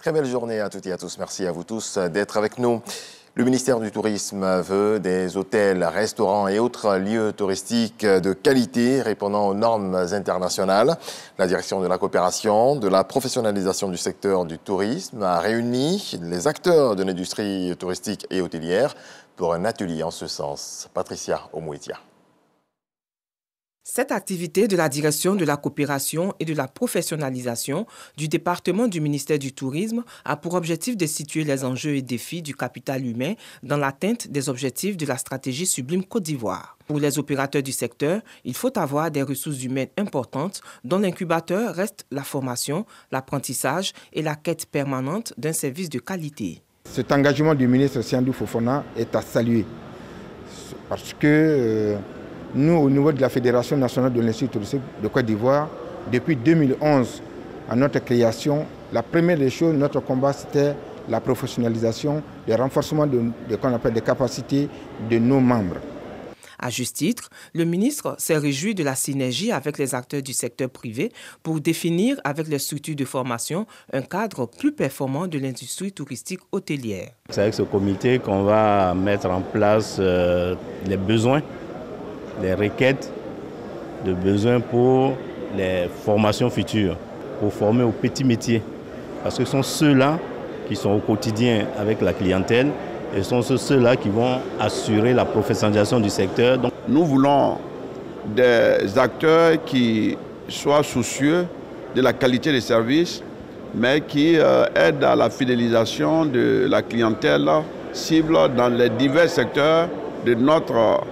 Très belle journée à toutes et à tous. Merci à vous tous d'être avec nous. Le ministère du Tourisme veut des hôtels, restaurants et autres lieux touristiques de qualité répondant aux normes internationales. La direction de la coopération, de la professionnalisation du secteur du tourisme a réuni les acteurs de l'industrie touristique et hôtelière pour un atelier en ce sens. Patricia Omouetia. Cette activité de la direction de la coopération et de la professionnalisation du département du ministère du Tourisme a pour objectif de situer les enjeux et défis du capital humain dans l'atteinte des objectifs de la stratégie Sublime Côte d'Ivoire. Pour les opérateurs du secteur, il faut avoir des ressources humaines importantes dont l'incubateur reste la formation, l'apprentissage et la quête permanente d'un service de qualité. Cet engagement du ministre Siandou Fofana est à saluer parce que nous, au niveau de la Fédération nationale de l'Institut touristique de Côte d'Ivoire, depuis 2011, à notre création, la première des choses, notre combat, c'était la professionnalisation, le renforcement de qu'on appelle des capacités de nos membres. À juste titre, le ministre s'est réjoui de la synergie avec les acteurs du secteur privé pour définir avec les structures de formation un cadre plus performant de l'industrie touristique hôtelière. C'est avec ce comité qu'on va mettre en place les besoins, les requêtes de besoins pour les formations futures, pour former aux petits métiers. Parce que ce sont ceux-là qui sont au quotidien avec la clientèle et ce sont ceux-là qui vont assurer la professionnalisation du secteur. Donc, nous voulons des acteurs qui soient soucieux de la qualité des services, mais qui aident à la fidélisation de la clientèle cible dans les divers secteurs de notre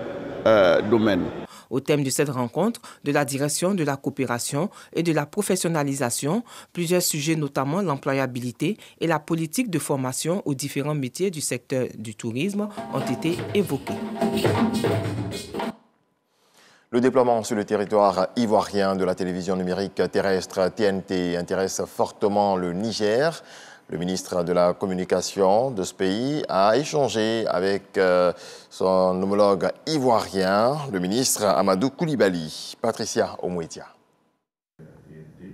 domaine. Au thème de cette rencontre, de la direction de la coopération et de la professionnalisation, plusieurs sujets, notamment l'employabilité et la politique de formation aux différents métiers du secteur du tourisme, ont été évoqués. Le déploiement sur le territoire ivoirien de la télévision numérique terrestre TNT intéresse fortement le Niger. Le ministre de la Communication de ce pays a échangé avec son homologue ivoirien, le ministre Amadou Koulibaly. Patricia Omouetia.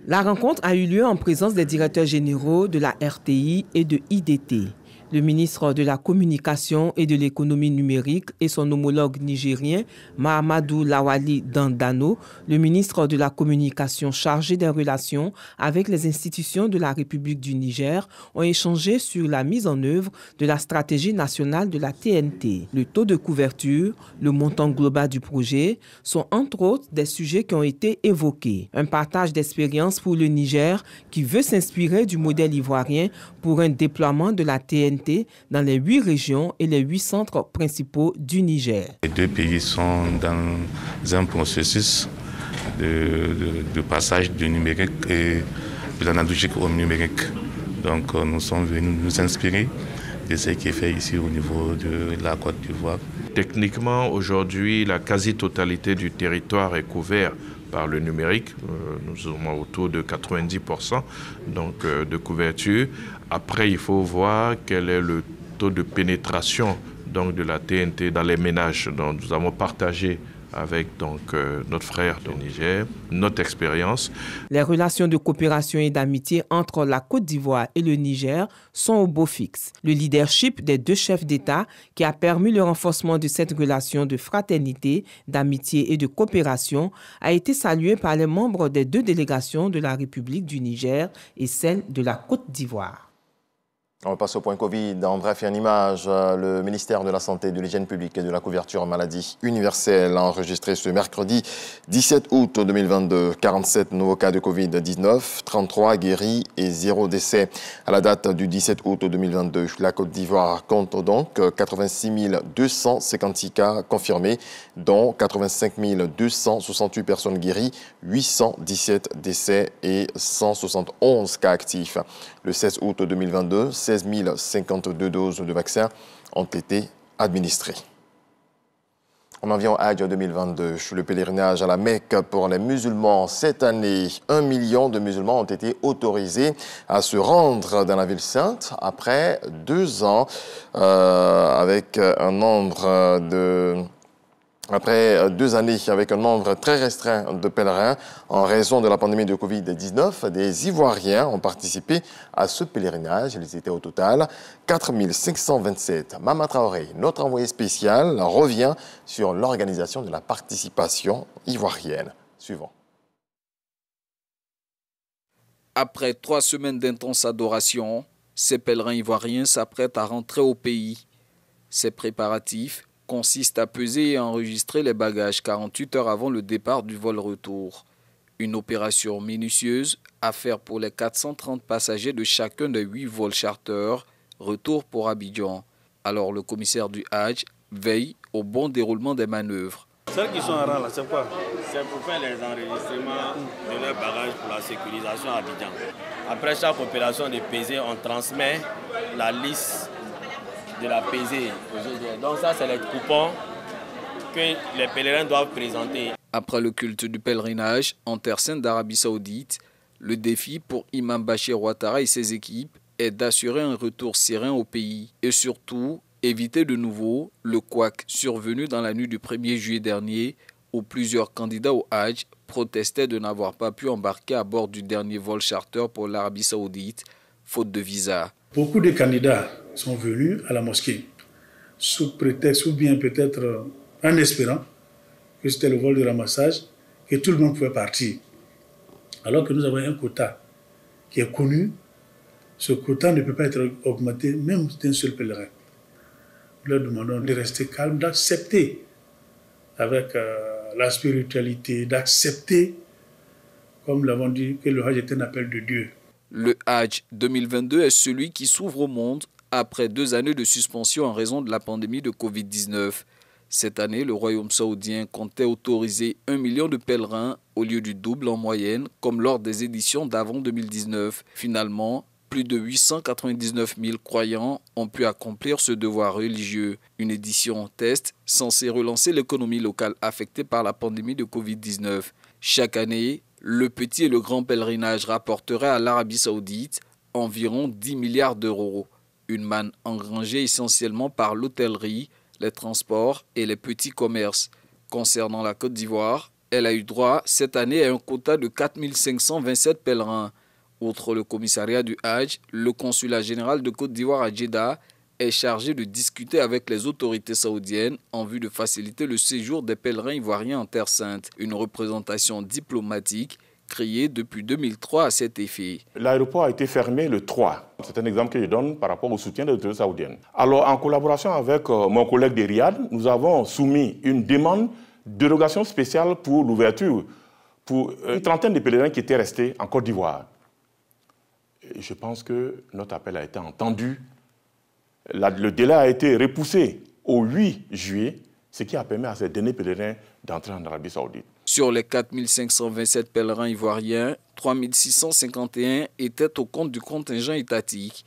La rencontre a eu lieu en présence des directeurs généraux de la RTI et de IDT. Le ministre de la Communication et de l'Économie numérique et son homologue nigérien, Mahamadou Lawali Dandano, le ministre de la Communication chargé des relations avec les institutions de la République du Niger, ont échangé sur la mise en œuvre de la stratégie nationale de la TNT. Le taux de couverture, le montant global du projet sont entre autres des sujets qui ont été évoqués. Un partage d'expérience pour le Niger qui veut s'inspirer du modèle ivoirien pour un déploiement de la TNT dans les 8 régions et les 8 centres principaux du Niger. Les deux pays sont dans un processus de passage du numérique et de l'analogique au numérique. Donc nous sommes venus nous inspirer de ce qui est fait ici au niveau de la Côte d'Ivoire. Techniquement, aujourd'hui, la quasi-totalité du territoire est couvert par le numérique. Nous sommes autour de 90% de couverture. Après, il faut voir quel est le taux de pénétration de la TNT dans les ménages. Donc, nous avons partagé avec notre frère du Niger, notre expérience. Les relations de coopération et d'amitié entre la Côte d'Ivoire et le Niger sont au beau fixe. Le leadership des deux chefs d'État qui a permis le renforcement de cette relation de fraternité, d'amitié et de coopération a été salué par les membres des deux délégations de la République du Niger et celle de la Côte d'Ivoire. On passe au point Covid. En bref et en image, le ministère de la Santé, de l'Hygiène publique et de la couverture maladie universelle a enregistré ce mercredi 17 août 2022 47 nouveaux cas de Covid-19, 33 guéris et 0 décès. À la date du 17 août 2022, la Côte d'Ivoire compte donc 86 256 cas confirmés, dont 85 268 personnes guéries, 817 décès et 171 cas actifs. Le 16 août 2022, 16 052 doses de vaccins ont été administrées. On en vient au Hajj 2022, le pèlerinage à la Mecque pour les musulmans. Cette année, 1 million de musulmans ont été autorisés à se rendre dans la ville sainte après 2 ans avec un nombre Après 2 années avec un nombre très restreint de pèlerins, en raison de la pandémie de Covid-19, des Ivoiriens ont participé à ce pèlerinage. Ils étaient au total 4 527. Mama Traoré, notre envoyé spécial, revient sur l'organisation de la participation ivoirienne. Suivant. Après 3 semaines d'intense adoration, ces pèlerins ivoiriens s'apprêtent à rentrer au pays. Ces préparatifs consistent à peser et à enregistrer les bagages 48 heures avant le départ du vol retour. Une opération minutieuse à faire pour les 430 passagers de chacun des 8 vols charter, retour pour Abidjan. Alors le commissaire du Hadj veille au bon déroulement des manœuvres. Celles qui sont en rang là, c'est quoi? C'est pour faire les enregistrements de leurs bagages pour la sécurisation à Abidjan. Après chaque opération de pesée, on transmet la liste de la pesée aux OGR. Donc ça, c'est les coupons que les pèlerins doivent présenter. Après le culte du pèlerinage en Terre Sainte d'Arabie Saoudite, le défi pour Imam Bachir Ouattara et ses équipes est d'assurer un retour serein au pays et surtout éviter de nouveau le couac survenu dans la nuit du 1er juillet dernier où plusieurs candidats au Hadj protestaient de n'avoir pas pu embarquer à bord du dernier vol charter pour l'Arabie Saoudite, faute de visa. Beaucoup de candidats sont venus à la mosquée sous prétexte ou bien peut-être en espérant que c'était le vol de ramassage et tout le monde pouvait partir. Alors que nous avons un quota qui est connu, ce quota ne peut pas être augmenté même d'un seul pèlerin. Nous leur demandons de rester calmes, d'accepter avec la spiritualité, d'accepter, comme l'avons dit, que le Hadj est un appel de Dieu. Le Hadj 2022 est celui qui s'ouvre au monde après 2 années de suspension en raison de la pandémie de Covid-19. Cette année, le royaume saoudien comptait autoriser 1 million de pèlerins au lieu du double en moyenne, comme lors des éditions d'avant 2019. Finalement, plus de 899 000 croyants ont pu accomplir ce devoir religieux. Une édition test censée relancer l'économie locale affectée par la pandémie de Covid-19. Chaque année, le petit et le grand pèlerinage rapporterait à l'Arabie Saoudite environ 10 milliards d'euros. Une manne engrangée essentiellement par l'hôtellerie, les transports et les petits commerces. Concernant la Côte d'Ivoire, elle a eu droit cette année à un quota de 4 527 pèlerins. Outre le commissariat du Hadj, le consulat général de Côte d'Ivoire à Djeddah est chargé de discuter avec les autorités saoudiennes en vue de faciliter le séjour des pèlerins ivoiriens en Terre Sainte. Une représentation diplomatique créée depuis 2003 à cet effet. L'aéroport a été fermé le 3. C'est un exemple que je donne par rapport au soutien des autorités saoudiennes. Alors, en collaboration avec mon collègue de Riyad, nous avons soumis une demande de dérogation spéciale pour l'ouverture pour une trentaine de pèlerins qui étaient restés en Côte d'Ivoire. Je pense que notre appel a été entendu. Le délai a été repoussé au 8 juillet, ce qui a permis à ces derniers pèlerins d'entrer en Arabie Saoudite. Sur les 4 527 pèlerins ivoiriens, 3 651 étaient au compte du contingent étatique,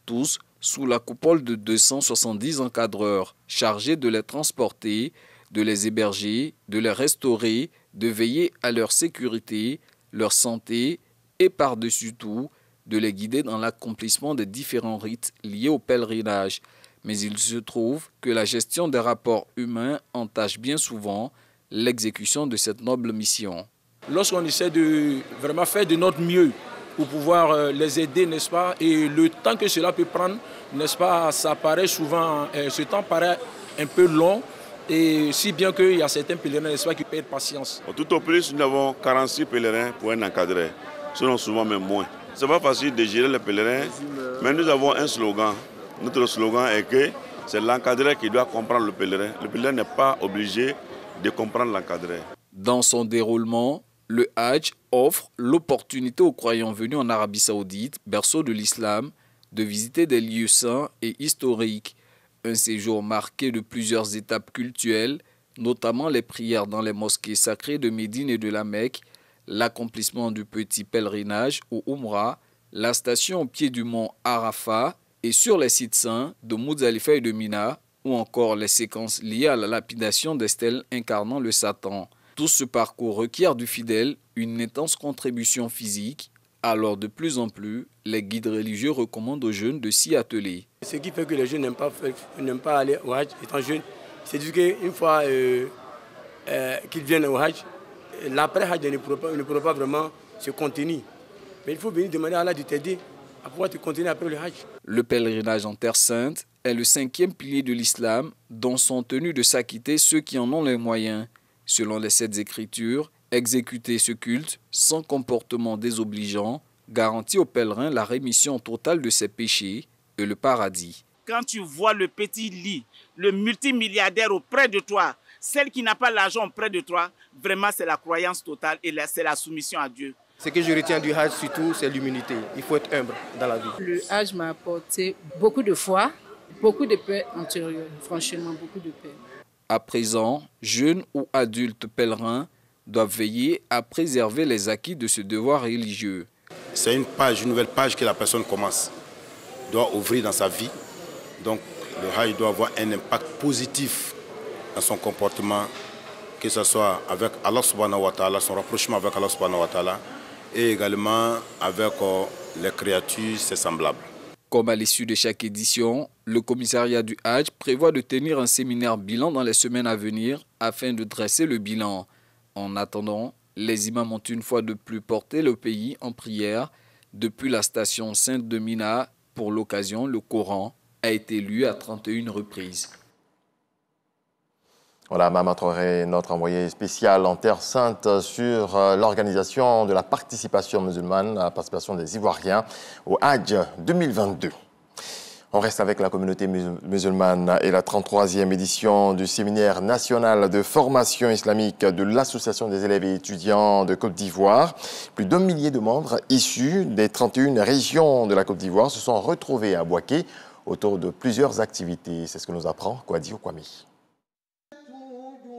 tous sous la coupole de 270 encadreurs chargés de les transporter, de les héberger, de les restaurer, de veiller à leur sécurité, leur santé et par-dessus tout, de les guider dans l'accomplissement des différents rites liés au pèlerinage. Mais il se trouve que la gestion des rapports humains entache bien souvent l'exécution de cette noble mission. Lorsqu'on essaie de vraiment faire de notre mieux pour pouvoir les aider, n'est-ce pas, et le temps que cela peut prendre, n'est-ce pas, ça paraît souvent, ce temps paraît un peu long, et si bien qu'il y a certains pèlerins, n'est-ce pas, qui perdent patience. Tout au plus, nous avons 46 pèlerins pour un encadré, sinon souvent même moins. Ce n'est pas facile de gérer les pèlerins, mais nous avons un slogan. Notre slogan est que c'est l'encadré qui doit comprendre le pèlerin. Le pèlerin n'est pas obligé de comprendre l'encadré. Dans son déroulement, le Hadj offre l'opportunité aux croyants venus en Arabie Saoudite, berceau de l'islam, de visiter des lieux saints et historiques. Un séjour marqué de plusieurs étapes cultuelles, notamment les prières dans les mosquées sacrées de Médine et de la Mecque, l'accomplissement du petit pèlerinage au Umrah, la station au pied du mont Arafat et sur les sites saints de Muzdalifa et de Mina, ou encore les séquences liées à la lapidation des stèles incarnant le Satan. Tout ce parcours requiert du fidèle une intense contribution physique, alors de plus en plus, les guides religieux recommandent aux jeunes de s'y atteler. Ce qui fait que les jeunes n'aiment pas aller au Hadj étant jeunes, c'est qu'une fois qu'ils viennent au Hajj, l'après-Hajj ne pourra pas vraiment se contenir. Mais il faut venir demander à Allah de t'aider à pouvoir te continuer après le Hajj. Le pèlerinage en Terre Sainte est le 5e pilier de l'islam dont sont tenus de s'acquitter ceux qui en ont les moyens. Selon les 7 Écritures, exécuter ce culte sans comportement désobligeant garantit aux pèlerins la rémission totale de ses péchés et le paradis. Quand tu vois le petit lit, le multimilliardaire auprès de toi, celle qui n'a pas l'argent auprès de toi, vraiment c'est la croyance totale et c'est la soumission à Dieu. Ce que je retiens du Hajj surtout, c'est l'humilité. Il faut être humble dans la vie. Le Hajj m'a apporté beaucoup de foi, beaucoup de paix intérieure, franchement beaucoup de paix. À présent, jeunes ou adultes pèlerins doivent veiller à préserver les acquis de ce devoir religieux. C'est une nouvelle page que la personne commence, doit ouvrir dans sa vie. Donc le Hajj doit avoir un impact positif dans son comportement, que ce soit avec Allah subhanahu wa ta'ala, son rapprochement avec Allah subhanahu wa ta'ala, et également avec les créatures, ses semblables. Comme à l'issue de chaque édition, le commissariat du Hajj prévoit de tenir un séminaire bilan dans les semaines à venir afin de dresser le bilan. En attendant, les imams ont une fois de plus porté le pays en prière. Depuis la station Sainte de Mina, pour l'occasion, le Coran a été lu à 31 reprises. Voilà, Mama Traoré, notre envoyé spécial en Terre Sainte sur l'organisation de la participation musulmane, la participation des Ivoiriens au Hajj 2022. On reste avec la communauté musulmane et la 33e édition du séminaire national de formation islamique de l'Association des élèves et étudiants de Côte d'Ivoire. Plus d'1 millier de membres issus des 31 régions de la Côte d'Ivoire se sont retrouvés à Bouaké autour de plusieurs activités. C'est ce que nous apprend Kwadi Okwami.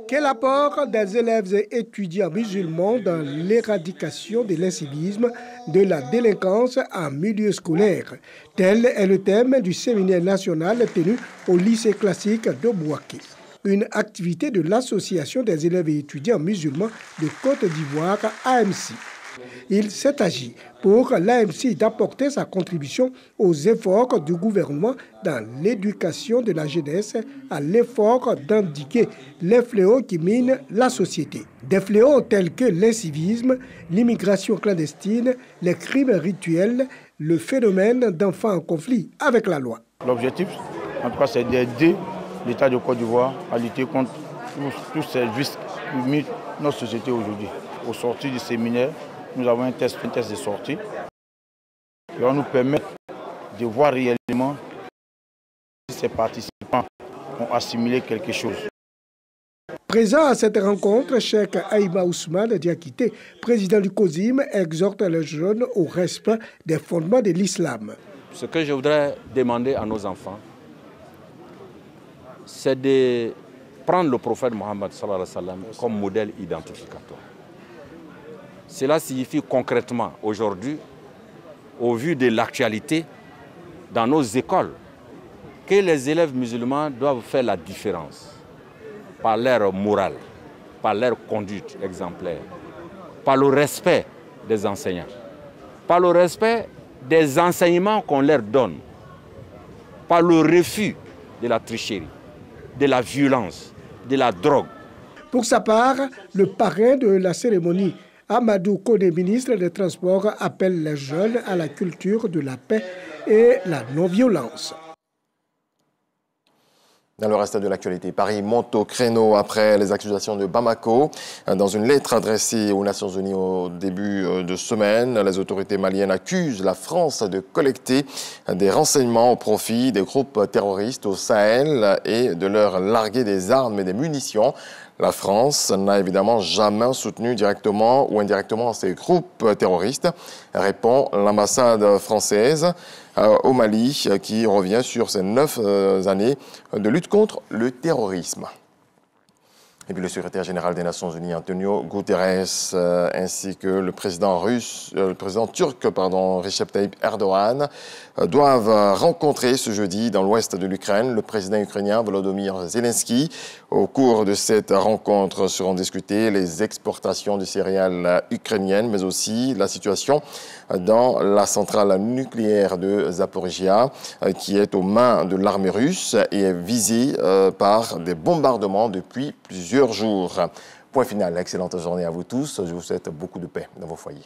Quel apport des élèves et étudiants musulmans dans l'éradication de l'incivisme, de la délinquance en milieu scolaire? Tel est le thème du séminaire national tenu au lycée classique de Bouaké. Une activité de l'Association des élèves et étudiants musulmans de Côte d'Ivoire, AMC. Il s'est agi pour l'AMC d'apporter sa contribution aux efforts du gouvernement dans l'éducation de la jeunesse, à l'effort d'endiguer les fléaux qui minent la société. Des fléaux tels que l'incivisme, l'immigration clandestine, les crimes rituels, le phénomène d'enfants en conflit avec la loi. L'objectif, en tout cas, c'est d'aider l'État de Côte d'Ivoire à lutter contre tous ces risques qui minent notre société aujourd'hui. Au sortir du séminaire, nous avons un test de sortie qui va nous permettre de voir réellement si ces participants ont assimilé quelque chose. Présent à cette rencontre, Cheikh Aïma Ousmane Diakité, président du COSIM, exhorte les jeunes au respect des fondements de l'islam. Ce que je voudrais demander à nos enfants, c'est de prendre le prophète Mohammed sallallahu alayhi wa sallam comme modèle identificateur. Cela signifie concrètement aujourd'hui, au vu de l'actualité, dans nos écoles, que les élèves musulmans doivent faire la différence par leur morale, par leur conduite exemplaire, par le respect des enseignants, par le respect des enseignements qu'on leur donne, par le refus de la tricherie, de la violence, de la drogue. Pour sa part, le parrain de la cérémonie, Amadou Kone, ministre des Transports, appelle les jeunes à la culture de la paix et la non-violence. Dans le reste de l'actualité, Paris monte au créneau après les accusations de Bamako. Dans une lettre adressée aux Nations Unies au début de semaine, les autorités maliennes accusent la France de collecter des renseignements au profit des groupes terroristes au Sahel et de leur larguer des armes et des munitions. La France n'a évidemment jamais soutenu directement ou indirectement ces groupes terroristes, répond l'ambassade française au Mali qui revient sur ces 9 années de lutte contre le terrorisme. Et puis le secrétaire général des Nations Unies, Antonio Guterres, ainsi que le président turc, Recep Tayyip Erdogan, doivent rencontrer ce jeudi dans l'ouest de l'Ukraine le président ukrainien Volodymyr Zelensky. Au cours de cette rencontre seront discutées les exportations de céréales ukrainiennes, mais aussi la situation dans la centrale nucléaire de Zaporizhia, qui est aux mains de l'armée russe et est visée par des bombardements depuis plusieurs plusieurs jours. Point final, excellente journée à vous tous. Je vous souhaite beaucoup de paix dans vos foyers.